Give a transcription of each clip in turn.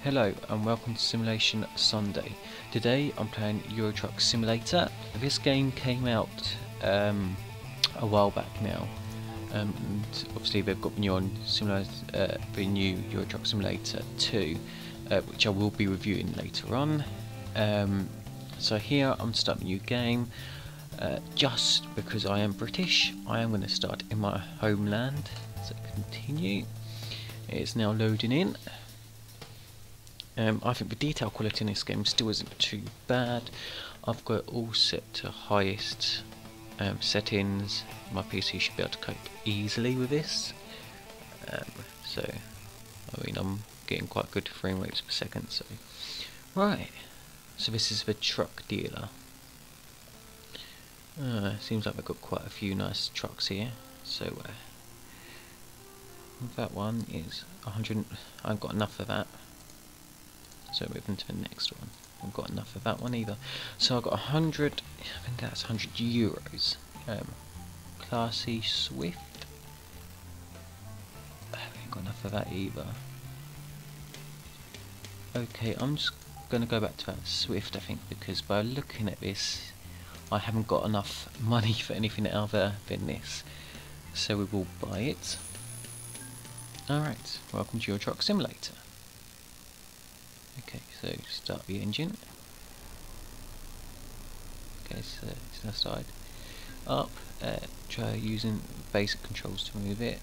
Hello and welcome to Simulation Sunday. Today I'm playing Euro Truck Simulator. This game came out a while back now, and obviously they've got the new Euro Truck Simulator 2, which I will be reviewing later on. So here I'm starting a new game. Just because I am British, I am going to start in my homeland. So continue. It's now loading in. I think the detail quality in this game still isn't too bad. I've got it all set to highest settings. My PC should be able to cope easily with this. So, I mean, I'm getting quite good frame rates per second. So, right. So this is the truck dealer. Seems like they've got quite a few nice trucks here. So, that one is 100. I haven't got enough of that. So moving to the next one. I haven't got enough of that one either. So I've got 100. I think that's 100 euros. Classy Swift. I haven't got enough of that either. Okay, I'm just going to go back to that Swift, I think, because by looking at this, I haven't got enough money for anything other than this. So we will buy it. Alright, welcome to Euro Truck Simulator. Okay, so start the engine. Okay, so it's the side up. Try using basic controls to move it.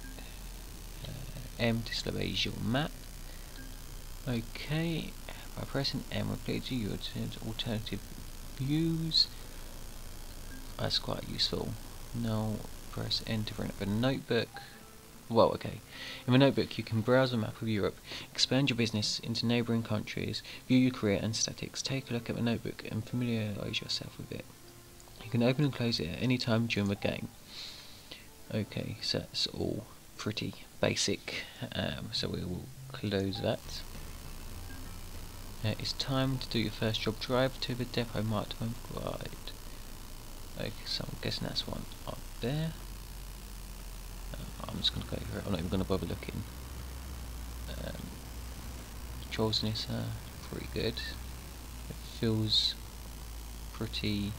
M displays your map. Okay, by pressing M, replay to your alternative views. That's quite useful. Now press N to bring up a notebook. Well, okay. In the notebook, you can browse a map of Europe, expand your business into neighbouring countries, view your career and statistics. Take a look at the notebook and familiarise yourself with it. You can open and close it at any time during the game. Okay, so that's all pretty basic. So we will close that. It's time to do your first job. Drive to the depot marked on guide. Okay, so I'm guessing that's one up there. I'm just going to go here, I'm not even going to bother looking. Controls in this are pretty good. It feels pretty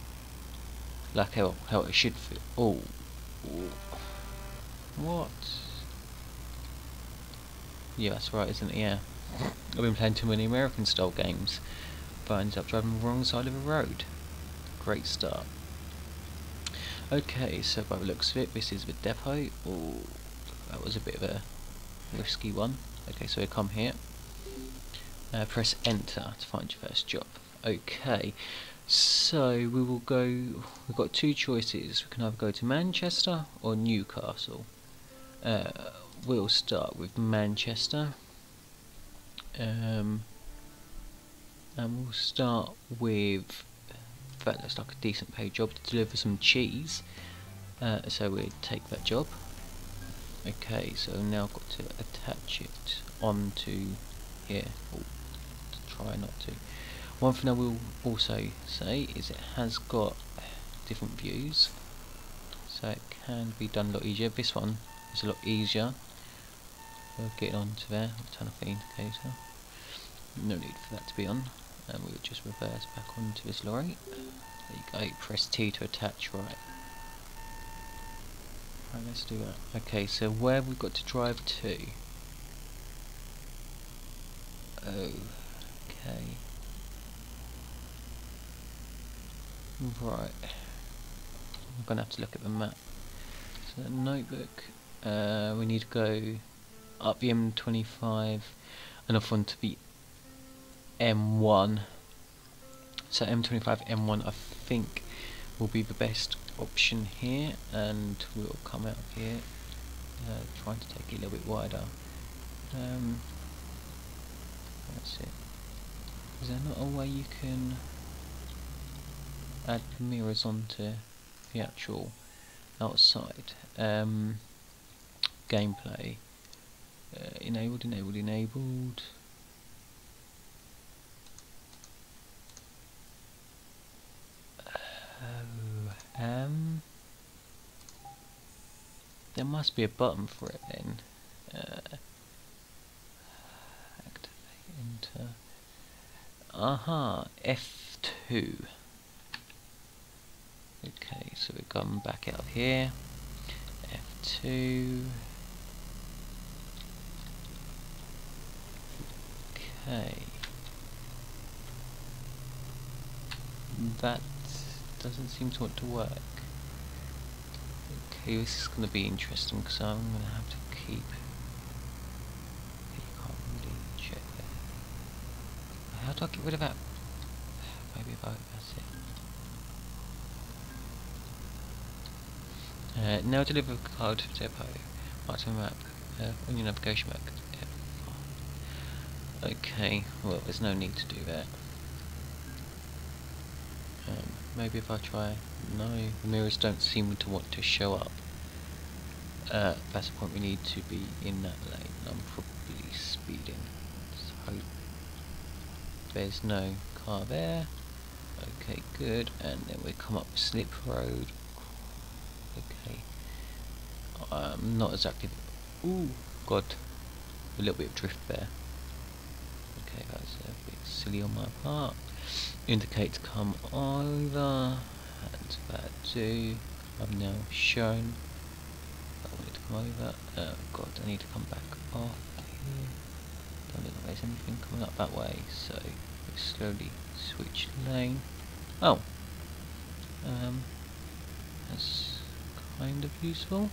like how it should feel. Oh, what? Yeah, that's right, isn't it? Yeah. I've been playing too many American style games, but I ended up driving the wrong side of the road. Great start. Okay, so by the looks of it, this is the depot. Oh, that was a bit of a risky one. Okay, so we come here. Press enter to find your first job. Okay, so we will go. We've got two choices. We can either go to Manchester or Newcastle. We'll start with Manchester. And we'll start with. That looks like a decent paid job to deliver some cheese, so we'll take that job. Okay, so now I've got to attach it onto here. Oh, try not to. One thing I will also say is it has got different views, so it can be done a lot easier. This one is a lot easier. We'll get onto there. I'll turn off the indicator. No need for that to be on. And we'll just reverse back onto this lorry. There you go, press T to attach, right. Right, let's do that. Okay, so where have we got to drive to? Okay. Right. I'm gonna have to look at the map. So the notebook, we need to go up the M25 and off onto the M1. So M25 M1 I think will be the best option here, and we'll come out of here trying to take it a little bit wider. That's it. Is there not a way you can add mirrors onto the actual outside? Gameplay enabled. There must be a button for it then. Activate enter. Aha, F2. Okay, so we've gone back out of here. F2. Okay. That doesn't seem to want to work. Okay, this is going to be interesting because I'm going to have to keep. You can't really check there. How do I get rid of that? Maybe if that's it. Now deliver card to depot. Mark to map. On your navigation map. Okay, well there's no need to do that. Maybe if I try. No, the mirrors don't seem to want to show up. That's the point, we need to be in that lane. I'm probably speeding. So there's no car there. Okay, good. And then we come up Slip Road. Okay. Not exactly. Ooh, God. A little bit of drift there. Okay, that's a bit silly on my part. Indicate to come over, and that too. I've now shown. I want it to come over. Oh God, I need to come back off here. Don't look like there's anything coming up that way, so we slowly switch lane. Oh, that's kind of useful.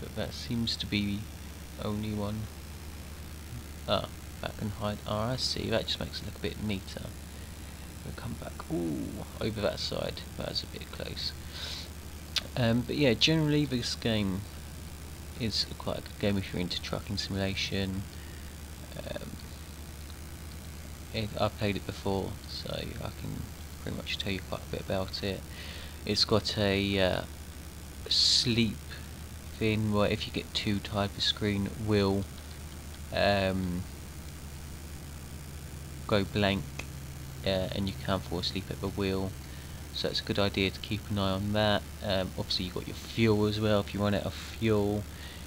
But that seems to be only one. Ah, back and hide. Ah, I see. That just makes it look a bit neater. We'll come back. Ooh, over that side. That's a bit close. But yeah, generally this game is quite a good game if you're into trucking simulation. I've played it before, so I can pretty much tell you quite a bit about it. It's got a sleep thing where if you get too tired, the screen will go blank, and you can fall asleep at the wheel, so it's a good idea to keep an eye on that. Obviously you've got your fuel as well. If you run out of fuel,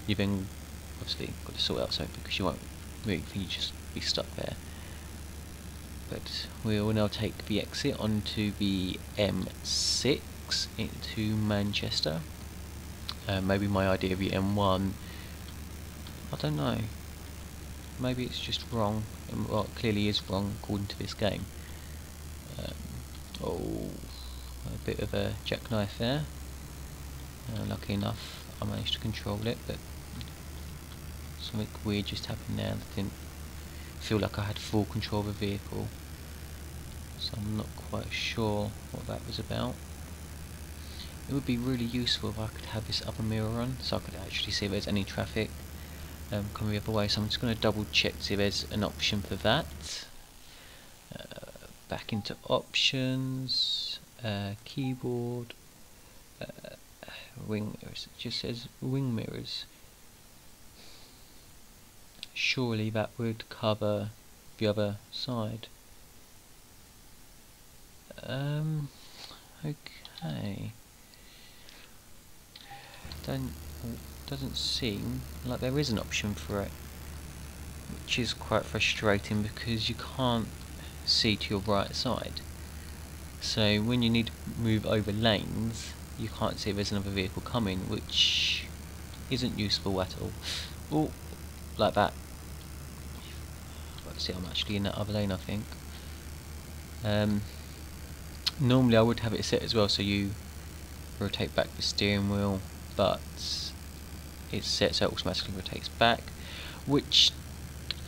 you've then obviously got to sort out something because you won't move and you just be stuck there. But we will now take the exit onto the M6 into Manchester. Maybe my idea of the M1, I don't know, maybe it's just wrong. Well, it clearly is wrong according to this game. Oh, a bit of a jackknife there. Lucky enough I managed to control it, but something weird just happened there. I didn't feel like I had full control of the vehicle, so I'm not quite sure what that was about. It would be really useful if I could have this upper mirror on, so I could actually see if there's any traffic coming the other way. So I'm just going to double check to see if there's an option for that. Back into options, keyboard, wing mirrors. It just says wing mirrors. Surely that would cover the other side. Okay. Doesn't seem like there is an option for it, which is quite frustrating because you can't see to your right side. So when you need to move over lanes, you can't see if there's another vehicle coming, which isn't useful at all. Oh, like that. Let's see, I'm actually in that other lane, I think. Normally I would have it set as well so you rotate back the steering wheel, but it's set so it automatically rotates back, which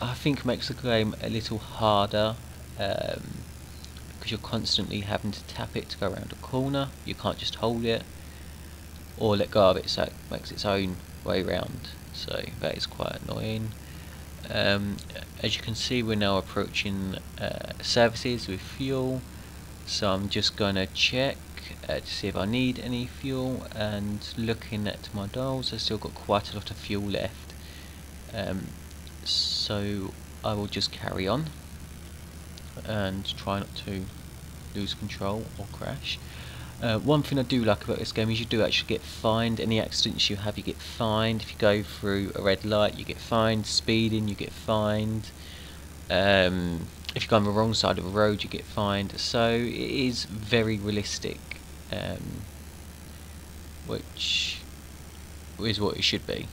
I think makes the game a little harder, because you're constantly having to tap it to go around a corner. You can't just hold it or let go of it, so it makes its own way round, so that is quite annoying. As you can see, we're now approaching services with fuel, so I'm just going to check to see if I need any fuel, and looking at my dials I've still got quite a lot of fuel left, so I will just carry on and try not to lose control or crash. One thing I do like about this game is you do actually get fined. Any accidents you have, you get fined. If you go through a red light, you get fined. Speeding, you get fined. If you go on the wrong side of a road, you get fined. So it is very realistic, which is what it should be. It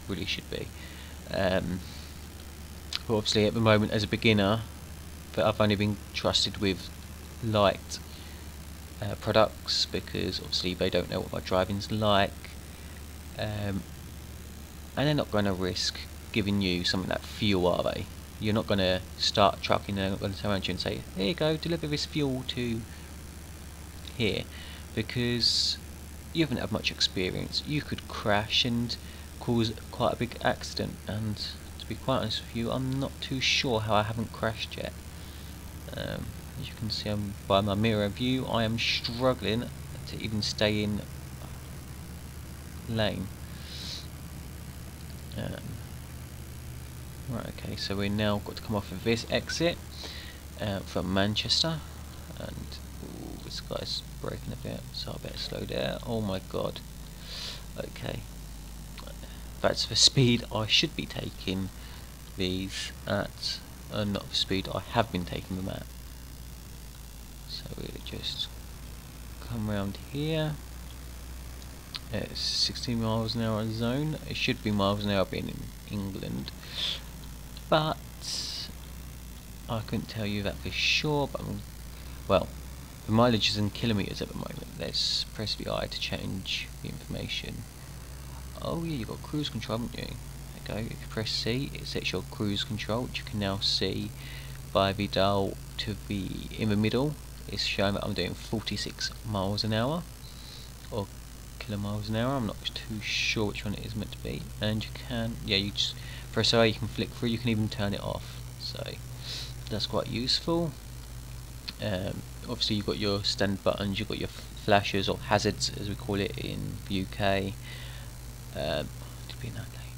really should be. But obviously at the moment, as a beginner, but I've only been trusted with light products, because obviously they don't know what my driving's like, and they're not going to risk giving you something like fuel, are they? You're not going to start trucking, they're not going to turn around to you and say, here you go, deliver this fuel to here, because you haven't had much experience. You could crash and cause quite a big accident, and to be quite honest with you, I'm not too sure how I haven't crashed yet. As you can see by my mirror view, I am struggling to even stay in lane. Right, okay, so we're now got to come off of this exit from Manchester, and ooh, this guy's braking a bit, so I better slow down. Oh my god. Okay, that's the speed I should be taking these at, not the speed I have been taking them at. So we'll just come around here. It's 16 miles an hour zone. It should be miles an hour being in England, but I couldn't tell you that for sure. But well, the mileage is in kilometres at the moment. Let's press the I to change the information. Oh yeah, you've got cruise control, haven't you? There you go. If you press C, it sets your cruise control, which you can now see by the dial to the in the middle. It's showing that I'm doing 46 miles an hour, or kilomiles an hour. I'm not too sure which one it is meant to be. And you can, yeah, you just press A, you can flick through, you can even turn it off. So that's quite useful. Obviously you've got your standard buttons, you've got your flashers, or hazards as we call it in the UK. To be in that lane,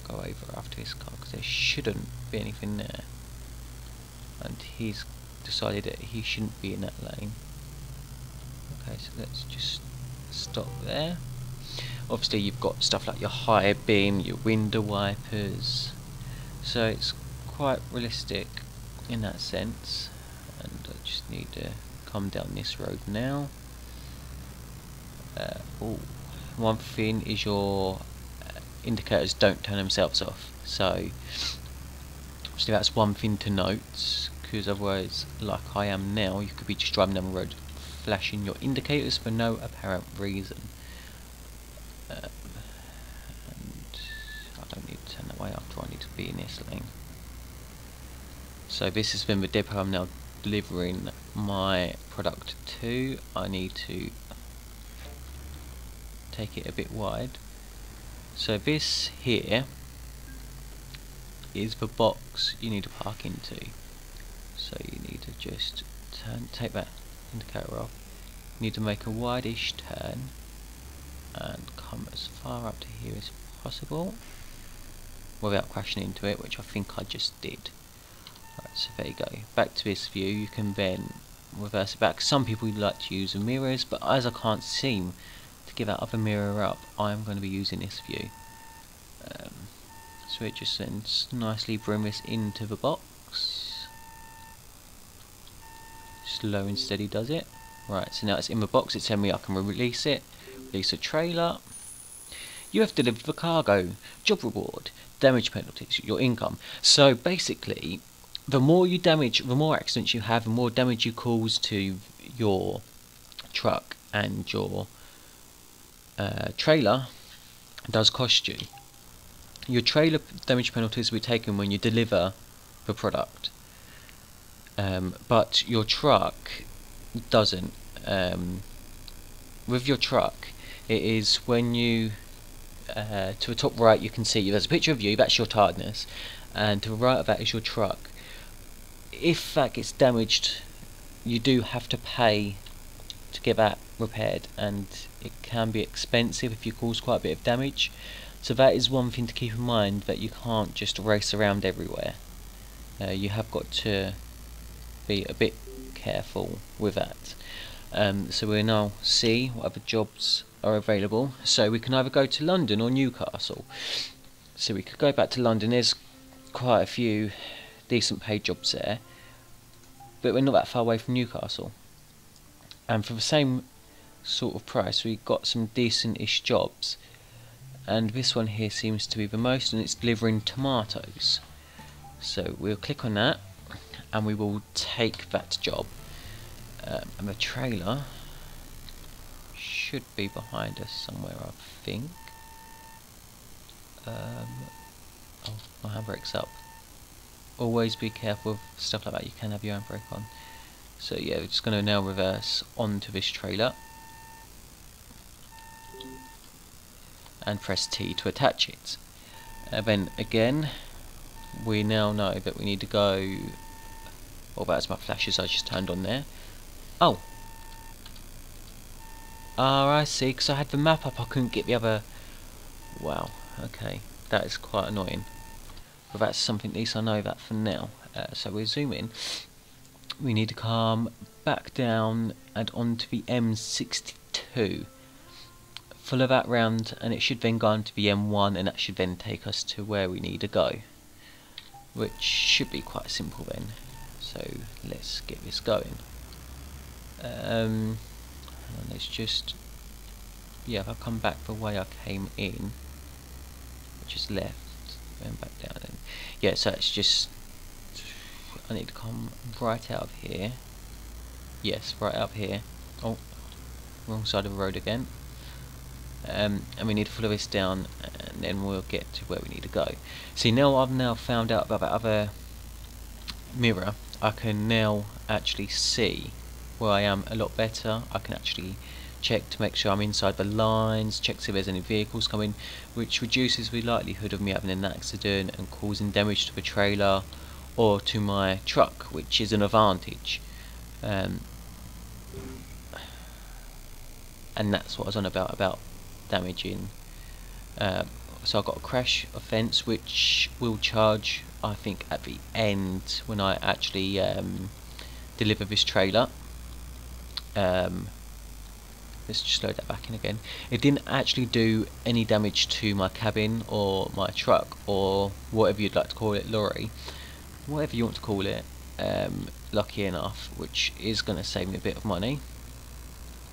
go over after this car because there shouldn't be anything there, and he's decided that he shouldn't be in that lane. Okay, so let's just stop there. Obviously you've got stuff like your high beam, your window wipers, so it's quite realistic in that sense. And I just need to come down this road now. One thing is your indicators don't turn themselves off, so obviously that's one thing to note, because otherwise, like I am now, you could be just driving down the road flashing your indicators for no apparent reason. And I don't need to turn that way after, I need to be in this lane. So this has been the depot I'm now delivering my product to. I need to take it a bit wide. So this here is the box you need to park into. So you need to just take that indicator off. You need to make a wide-ish turn and come as far up to here as possible without crashing into it, which I think I just did. Right, so there you go. Back to this view, you can then reverse it back. Some people like to use the mirrors, but as I can't seem to give that other mirror up, I'm going to be using this view. So it just then nicely bring this into the box. Slow and steady does it. Right, so now it's in the box, it's telling me I can release it. Release a trailer. You have delivered the cargo. Job reward. Damage penalties. Your income. So basically, the more you damage, the more accidents you have, the more damage you cause to your truck and your trailer does cost you. Your trailer damage penalties will be taken when you deliver the product, but your truck doesn't. With your truck, it is when you to the top right you can see there's a picture of you, that's your tiredness, and to the right of that is your truck. If that gets damaged, you do have to pay to get that repaired, and it can be expensive if you cause quite a bit of damage. So that is one thing to keep in mind, that you can't just race around everywhere. You have got to be a bit careful with that. So we'll now see what other jobs are available. So we can either go to London or Newcastle. So we could go back to London. There's quite a few decent paid jobs there, but we're not that far away from Newcastle, and for the same sort of price we got some decent-ish jobs, and this one here seems to be the most, and it's delivering tomatoes. So we'll click on that and we will take that job, and the trailer should be behind us somewhere, I think. Oh, my handbrake's up. Always be careful of stuff like that, you can have your handbrake on. So yeah, we're just going to now reverse onto this trailer and press T to attach it. Then again, we now know that we need to go. Well, that's my flashes I just turned on there. Oh, I see, because I had the map up I couldn't get the other. Wow, okay, that is quite annoying. But that's something, at least I know that for now. So we'll zoom in. We need to come back down and onto the M62. Follow that round and it should then go on to the M1, and that should then take us to where we need to go, which should be quite simple then. So let's get this going. And let's just, yeah, if I come back the way I came in, which is left, and back down, and yeah, so it's just, I need to come right out of here. Yes, right up here. Oh, wrong side of the road again. And we need to follow this down, and then we'll get to where we need to go. See, now I've now found out about that other mirror, I can now actually see where I am a lot better. I can actually check to make sure I'm inside the lines, check to see if there's any vehicles coming, which reduces the likelihood of me having an accident and causing damage to the trailer or to my truck, which is an advantage. And that's what I was on about damaging. So I got a crash offence, which will charge, I think, at the end when I actually deliver this trailer. Let's just load that back in again. It didn't actually do any damage to my cabin or my truck or whatever you'd like to call it, lorry, whatever you want to call it. Lucky enough, which is going to save me a bit of money,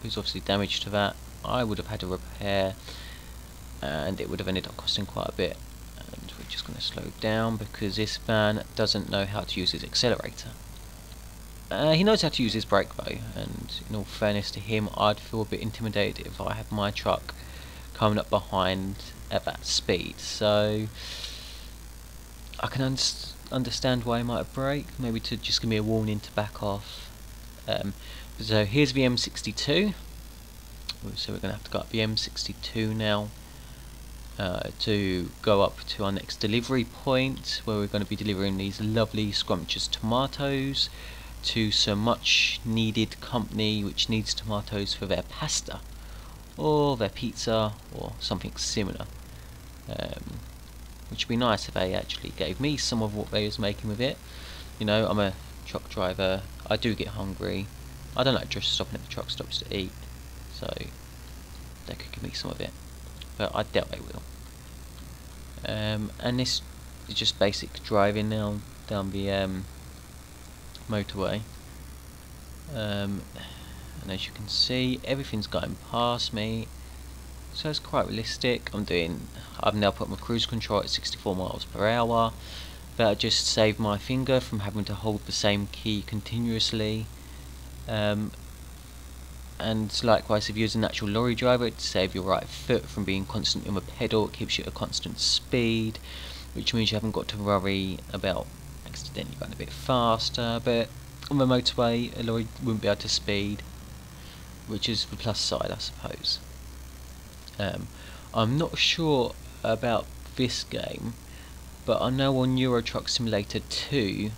because obviously damage to that I would have had to repair, and it would have ended up costing quite a bit. And we're just going to slow down because this man doesn't know how to use his accelerator. He knows how to use his brake though, and in all fairness to him, I'd feel a bit intimidated if I had my truck coming up behind at that speed. So I can understand why he might have braked, maybe to just give me a warning to back off. So here's the M62, so we're going to have to go up the M62 now to go up to our next delivery point, where we're going to be delivering these lovely scrumptious tomatoes to some much needed company which needs tomatoes for their pasta or their pizza or something similar, which would be nice if they actually gave me some of what they was making with it. You know, I'm a truck driver, I do get hungry, I don't like just stopping at the truck stops to eat, so they could give me some of it, but I doubt they will. And this is just basic driving now down the motorway, and as you can see, everything's going past me, so it's quite realistic. I've now put my cruise control at 64 miles per hour. That'll just save my finger from having to hold the same key continuously. And likewise, if you're a natural lorry driver, to save your right foot from being constantly on the pedal, it keeps you at a constant speed, which means you haven't got to worry about accidentally going a bit faster. But on the motorway, a lorry wouldn't be able to speed, which is the plus side, I suppose. I'm not sure about this game, but I know on Euro Truck Simulator 2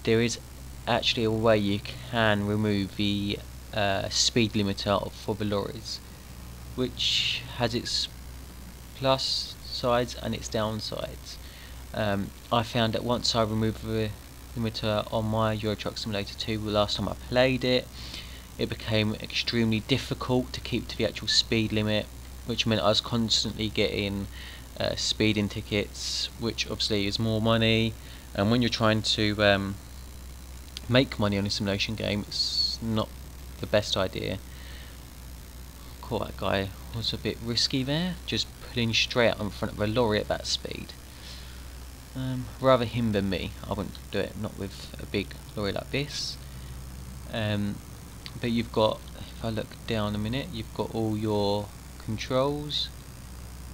there is actually a way you can remove the speed limiter for the lorries, which has its plus sides and its downsides. I found that once I removed the limiter on my Euro Truck Simulator 2, the last time I played it, it became extremely difficult to keep to the actual speed limit, which meant I was constantly getting speeding tickets, which obviously is more money, and when you're trying to make money on a simulation game, it's not the best idea. Caught that guy was a bit risky there, just pulling straight out in front of a lorry at that speed. Rather him than me. I wouldn't do it, not with a big lorry like this. But you've got, if I look down a minute, you've got all your controls.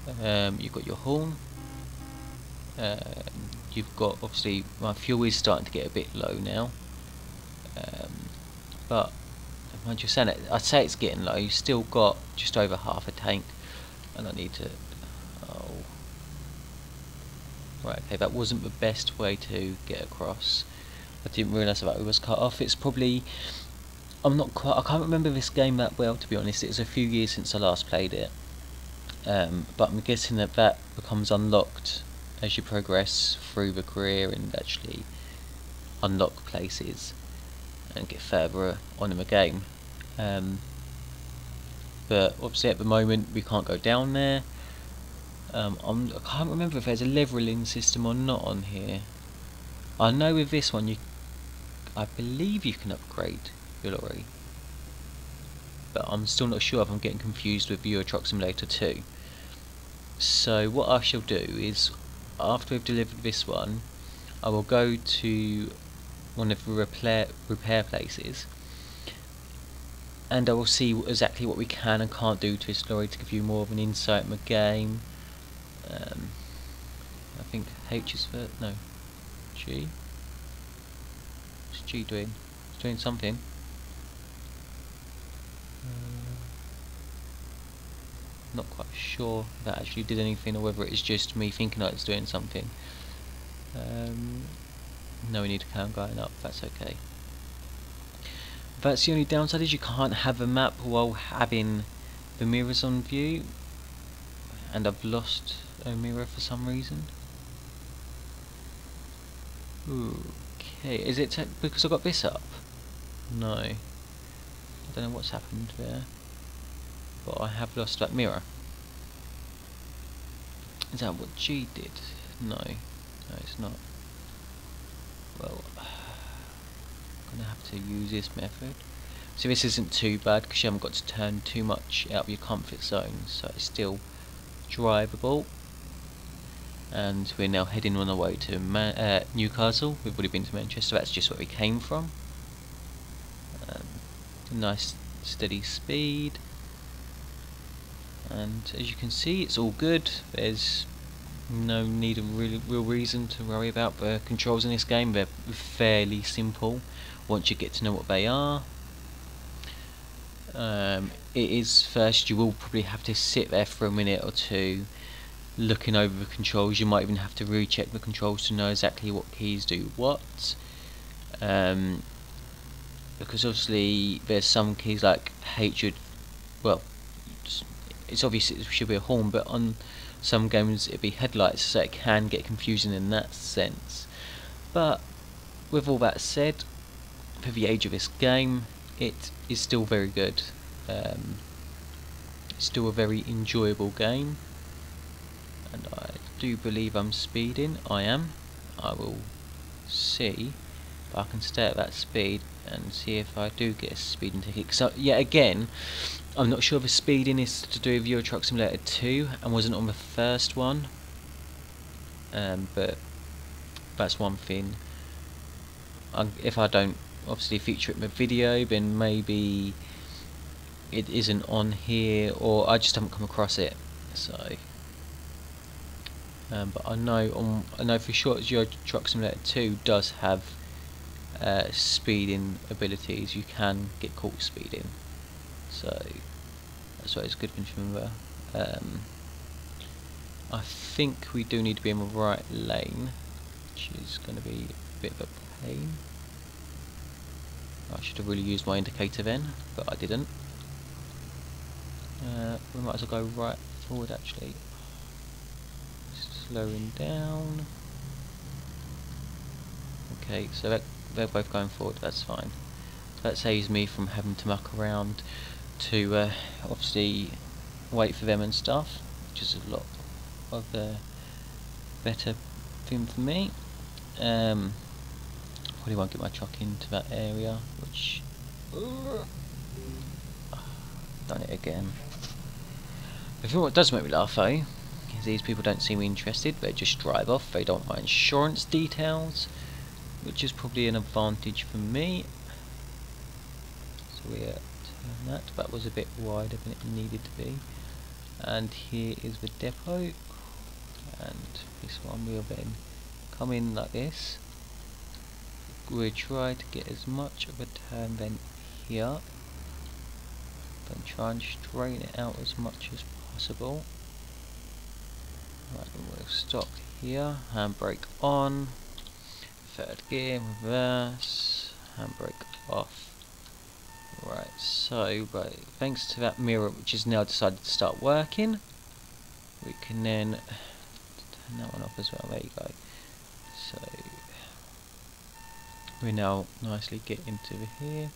You've got your horn. You've got, obviously, my fuel is starting to get a bit low now. But mind you saying it, I'd say it's getting low. You've still got just over half a tank, and I need to. Oh, right. Okay, that wasn't the best way to get across. I didn't realise that it was cut off. It's probably. I'm not quite. I can't remember this game that well, to be honest. It was a few years since I last played it. But I'm guessing that that becomes unlocked as you progress through the career and actually unlock places and get further on in the game. But obviously at the moment we can't go down there. I can't remember if there's a levelling system or not on here. I know with this one I believe you can upgrade your lorry, but I'm still not sure if I'm getting confused with Euro Truck Simulator 2. So what I shall do is, after we've delivered this one, I will go to one of the repair places, and I will see exactly what we can and can't do to this lorry to give you more of an insight in the game. I think H is for no G. What's G doing? It's doing something. Not quite sure if that actually did anything or whether it's just me thinking that it's doing something. No, we need to count going up. That's okay. That's the only downside, is you can't have a map while having the mirrors on view, and I've lost a mirror for some reason. Okay, is it because I got this up? No, I don't know what's happened there, but I have lost that mirror. Is that what G did? No, it's not. Well, I'm gonna have to use this method. So this isn't too bad because you haven't got to turn too much out of your comfort zone, so it's still drivable. And we're now heading on our way to Newcastle. We've already been to Manchester. That's just where we came from. Nice steady speed, and as you can see, it's all good. There's no need of real reason to worry about the controls in this game. They're fairly simple once you get to know what they are. It is first, you will probably have to sit there for a minute or two looking over the controls. You might even have to recheck the controls to know exactly what keys do what. Because obviously there's some keys like H would, well, it's obvious it should be a horn, but on some games it'd be headlights, so it can get confusing in that sense. But with all that said, for the age of this game, it is still very good. It's still a very enjoyable game, and I do believe I'm speeding. I am. I will see if I can stay at that speed and see if I do get a speeding ticket. So yeah, again, I'm not sure if the speeding is to do with Euro Truck Simulator 2 and wasn't on the first one, but that's one thing. If I don't obviously feature it in the video, then maybe it isn't on here, or I just haven't come across it. So, but I know for sure Euro Truck Simulator 2 does have speeding abilities. You can get caught speeding, so that's why it's a good thing to remember. I think we do need to be in the right lane, which is going to be a bit of a pain. I should have really used my indicator then, but I didn't. We might as well go right forward actually. Slowing down. Okay, so they're both going forward, that's fine. That saves me from having to muck around to obviously wait for them and stuff, which is a lot of better thing for me. Probably won't get my truck into that area, which done it again. The thing what does make me laugh though is these people don't seem interested, they just drive off, they don't want my insurance details, which is probably an advantage for me. So we're turn that was a bit wider than it needed to be. And here is the depot, and this one will then come in like this. We'll try to get as much of a turn then here, then try and straighten it out as much as possible. Right, then we'll stop here, handbrake on, third gear, reverse, handbrake off. Right, so thanks to that mirror which has now decided to start working, we can then turn that one off as well. There you go. So we now nicely get into here.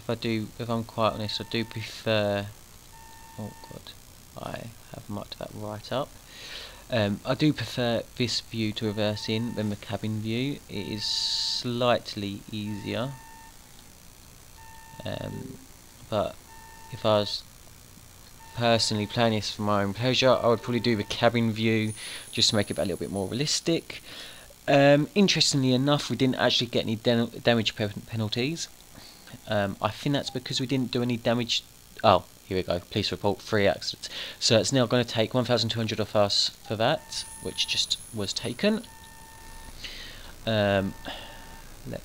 If I'm quite honest, I do prefer. Oh god, I have mucked that right up. I do prefer this view to reverse in than the cabin view. It is slightly easier. But if I was personally playing this for my own pleasure, I would probably do the cabin view just to make it a little bit more realistic. Interestingly enough, we didn't actually get any damage penalties. I think that's because we didn't do any damage. Oh, here we go. Police report 3 accidents. So it's now going to take 1,200 off us for that, which just was taken. Let's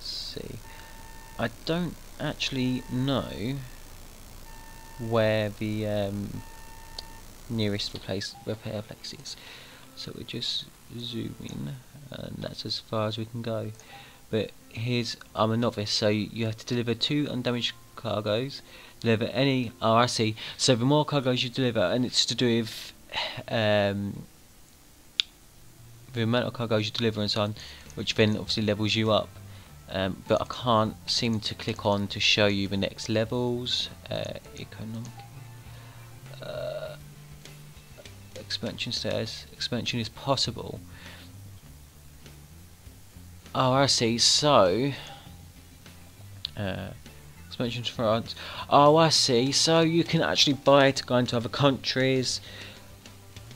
see. I don't actually know where the nearest repair place is, so we just zoom in, and that's as far as we can go. But I'm a novice, so you have to deliver 2 undamaged cargoes, deliver any. Oh, I see. So the more cargoes you deliver, and it's to do with the amount of cargoes you deliver and so on, which then obviously levels you up. But I can't seem to click on to show you the next levels. Economic, expansion stairs. Expansion is possible. Oh, I see. So expansion to France. Oh, I see. So you can actually buy to go into other countries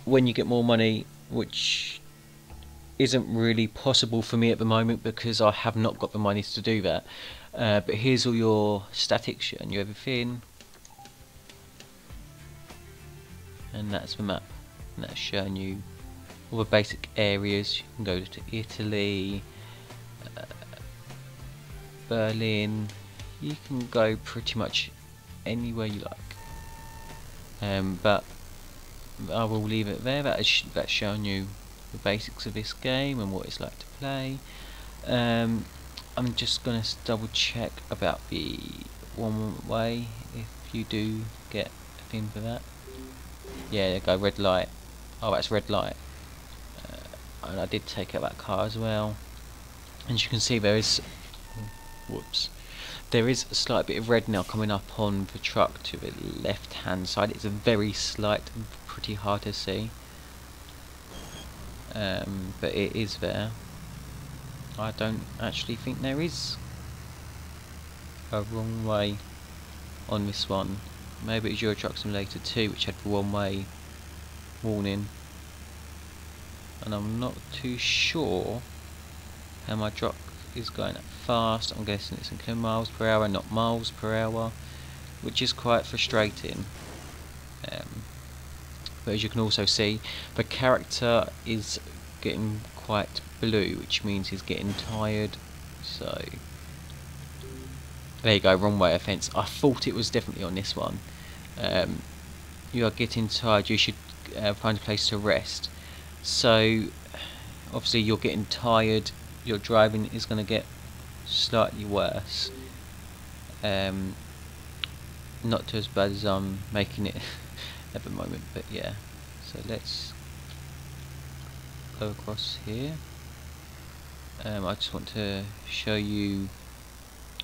when you get more money, which isn't really possible for me at the moment because I have not got the money to do that. But here's all your statics and your everything, and that's the map, and that's showing you all the basic areas. You can go to Italy, Berlin. You can go pretty much anywhere you like. But I will leave it there. That's showing you the basics of this game and what it's like to play. I'm just going to double check about the one way, if you do get a thing for that. Yeah, there you go, red light. Oh, that's red light. And I did take out that car as well. And as you can see, there is there is a slight bit of red now coming up on the truck to the left hand side. It's a very slight and pretty hard to see. But it is there. I don't actually think there is a wrong way on this one. Maybe it's Euro Truck Simulator 2 which had the wrong way warning, and I'm not too sure how my truck is going that fast. I'm guessing it's in kilometers per hour, not miles per hour, which is quite frustrating. But as you can also see, the character is getting quite blue, which means he's getting tired. So there you go, wrong way offence. I thought it was definitely on this one. You are getting tired, you should find a place to rest. So obviously you're getting tired, your driving is going to get slightly worse. Not as bad as I'm making it at the moment, but yeah. So let's go across here. I just want to show you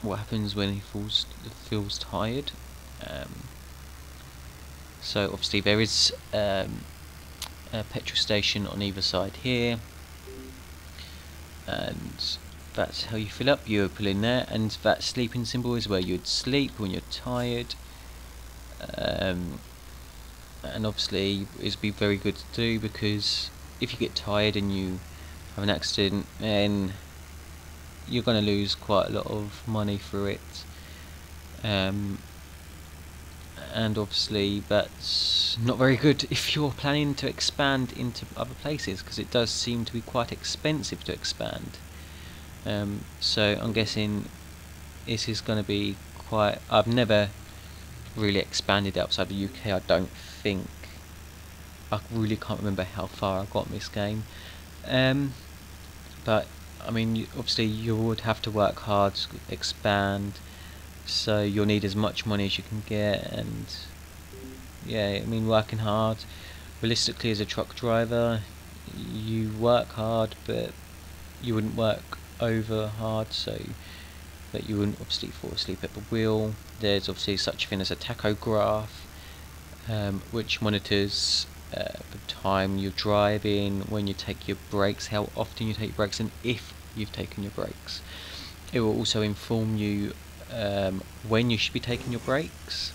what happens when he feels tired. So obviously there is a petrol station on either side here, and that's how you fill up. You pull in there, and that sleeping symbol is where you'd sleep when you're tired. And obviously it'd be very good to do, because if you get tired and you have an accident, then you're going to lose quite a lot of money through it. And obviously that's not very good if you're planning to expand into other places, because it does seem to be quite expensive to expand. So I'm guessing this is going to be quite... I've never really expanded outside the UK, I don't think. I really can't remember how far I got in this game. But I mean, obviously you would have to work hard to expand, so you'll need as much money as you can get. And yeah, I mean, working hard, realistically, as a truck driver, you work hard, but you wouldn't work over hard, so that you wouldn't obviously fall asleep at the wheel. There's obviously such a thing as a tachograph, which monitors the time you're driving, when you take your breaks, how often you take your breaks, and if you've taken your breaks. It will also inform you when you should be taking your breaks,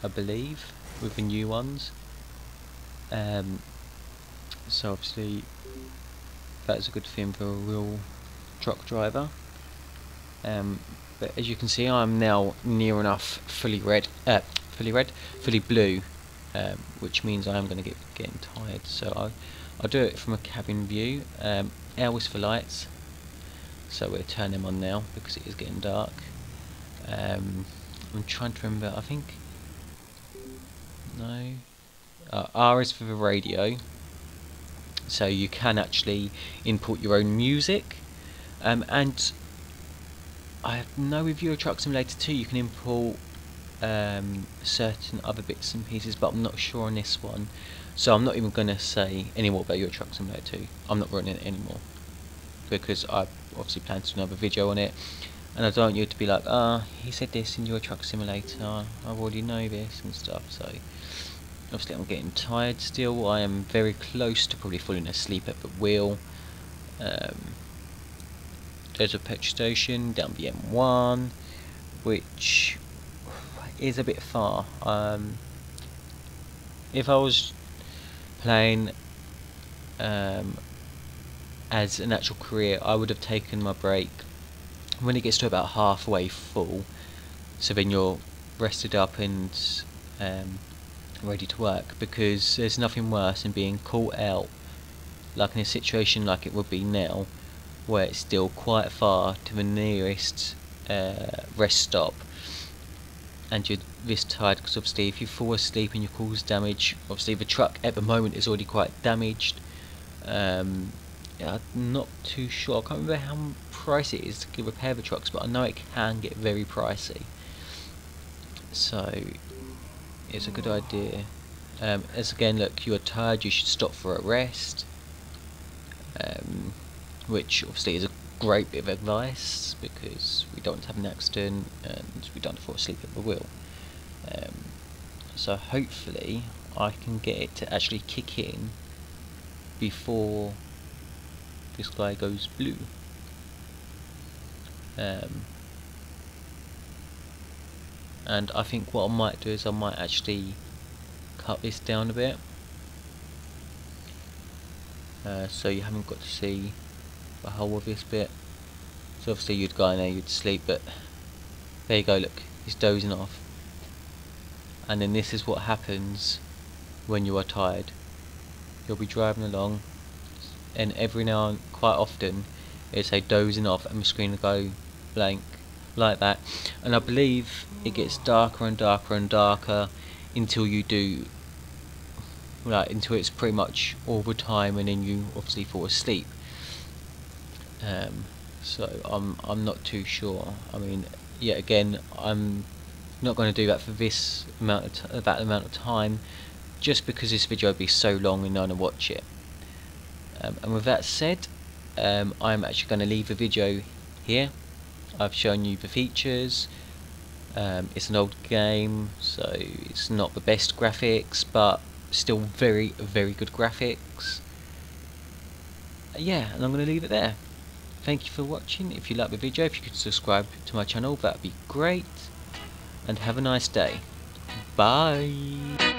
I believe, with the new ones. So obviously that's a good thing for a real truck driver. But as you can see, I'm now near enough fully blue, which means I am going to getting tired. So I'll do it from a cabin view. L is for lights, so we'll turn them on now because it is getting dark. I'm trying to remember. I think no. R is for the radio, so you can actually input your own music, and I know with Euro Truck Simulator 2 you can import certain other bits and pieces, but I'm not sure on this one, so I'm not even going to say any more about Euro Truck Simulator 2. I'm not running it anymore, because I obviously plan to do another video on it, and I don't want you to be like, he said this in Euro Truck Simulator, I already know this and stuff. So obviously I'm getting tired still. I am very close to probably falling asleep at the wheel. There's a petrol station down the M1, which is a bit far. If I was playing as an actual career, I would have taken my break when it gets to about halfway full, so then you're rested up and ready to work, because there's nothing worse than being caught out, like in a situation like it would be now, where it's still quite far to the nearest rest stop, and you're this tired, because obviously if you fall asleep and you cause damage, obviously the truck at the moment is already quite damaged. I'm not too sure, I can't remember how pricey it is to repair the trucks, but I know it can get very pricey, so it's a good idea. As again, look, you're tired, you should stop for a rest, which obviously is a great bit of advice, because we don't want to have an accident and we don't want to fall asleep at the wheel. So hopefully I can get it to actually kick in before this guy goes blue. And I think what I might do is I might actually cut this down a bit, so you haven't got to see the whole of this bit. So obviously you'd go in there, you'd sleep, but there you go, look, he's dozing off. And then this is what happens when you are tired. You'll be driving along, and every now and quite often it'll say dozing off, and the screen will go blank like that. And I believe it gets darker and darker and darker until you do, like, until it's pretty much all the time, and then you obviously fall asleep. So I'm not too sure. I mean, yet again, I'm not going to do that for this amount of time, just because this video would be so long and no one will watch it. And with that said, I'm actually going to leave the video here. I've shown you the features. It's an old game, so it's not the best graphics, but still very, very good graphics. Yeah, and I'm going to leave it there. Thank you for watching. If you like the video, if you could subscribe to my channel, that'd be great. And have a nice day. Bye.